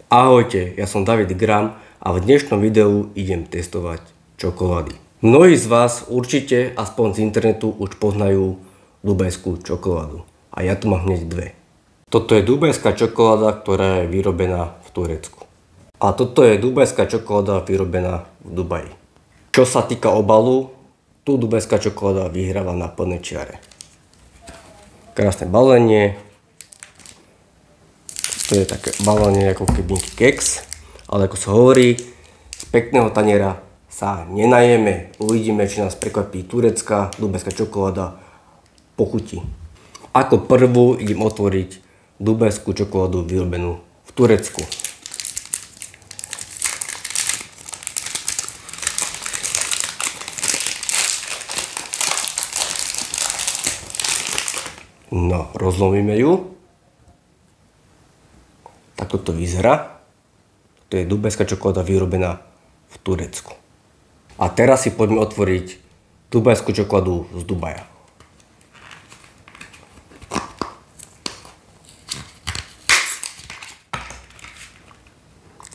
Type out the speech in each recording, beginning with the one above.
Ahojte, ja som David Gram a v dnešnom videu idem testovať čokolády. Mnohí z vás určite aspoň z internetu už poznajú dubajskú čokoládu. A ja tu mám hneď dve. Toto je dubajská čokoláda, ktorá je vyrobená v Turecku. A toto je dubajská čokoláda vyrobená v Dubaji. Čo sa týka obalu, tu dubajská čokoláda vyhráva na plnej čiare. Krásne balenie. To je také balenie ako keby keks, ale ako sa hovorí, z pekného taniera sa nenajeme. Uvidíme, či nás prekvapí turecká dubajská čokoláda po chuti. Ako prvú idem otvoriť dubajskú čokoládu vyrobenú v Turecku. No, rozlomíme ju. Takto to vyzerá. To je dubajská čokoláda vyrobená v Turecku. A teraz si poďme otvoriť dubajskú čokoládu z Dubaja.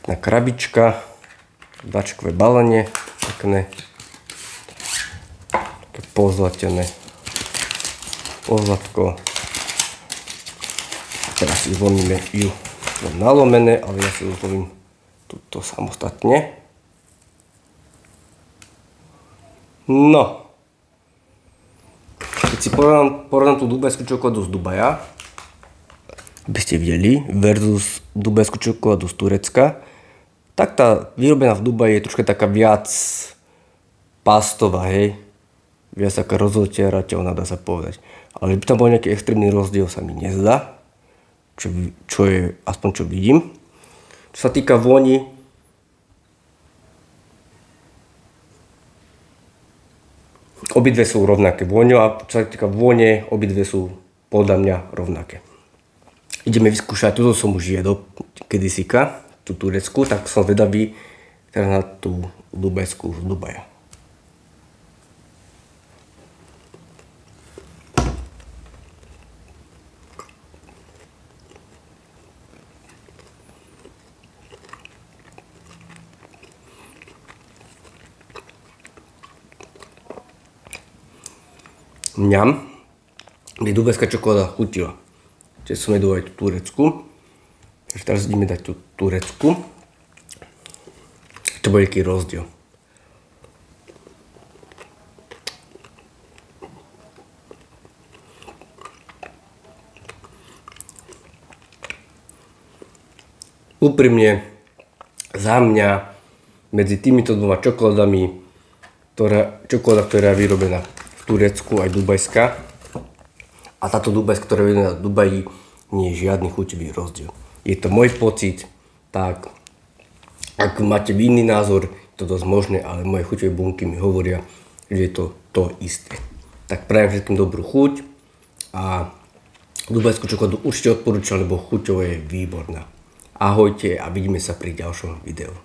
Na krabička, dačkové balenie, pekné, také pozlatené pozlatko. Teraz si zlomíme ju nalomené, ale ja si zlomím túto samostatne. No, keď si porovnám tú dubajskú čokoládu z Dubaja, aby ste videli, versus dubajskú čokoládu z Turecka, tak tá vyrobená v Dubaji je troška taká viac pastová, hej. Viac taká rozhotierateľná, dá sa povedať. Ale by tam bol nejaký extrémny rozdiel, sa mi nezdá. Čo je, aspoň čo vidím. Čo sa týka vôni, obidve sú rovnaké vôňou a čo sa týka vône, obidve sú podľa mňa rovnaké. Ideme vyskúšať, toto som už jedol kedysika, tú tureckú, tak som vedavý teraz na tú dubajskú z Dubaja. Mňam, kde dubajská čokoláda chutila. Čiže som jedol aj tú tureckú. Takže teraz ideme dať tú tureckú. To bol nejaký rozdiel. Úprimne, za mňa, medzi týmito dvoma čokoládami, čokoláda, ktorá je vyrobená v Turecku, aj dubajská. A táto dubajská, ktorá je vyrobená v Dubaji, nie je žiadny chuťový rozdiel. Je to môj pocit, tak ak máte iný názor, je to dosť možné, ale moje chuťové bunky mi hovoria, že je to isté. Tak prajem všetkým dobrú chuť a dubajskú čokoládu určite odporúčam, lebo chuťovo je výborná. Ahojte a vidíme sa pri ďalšom videu.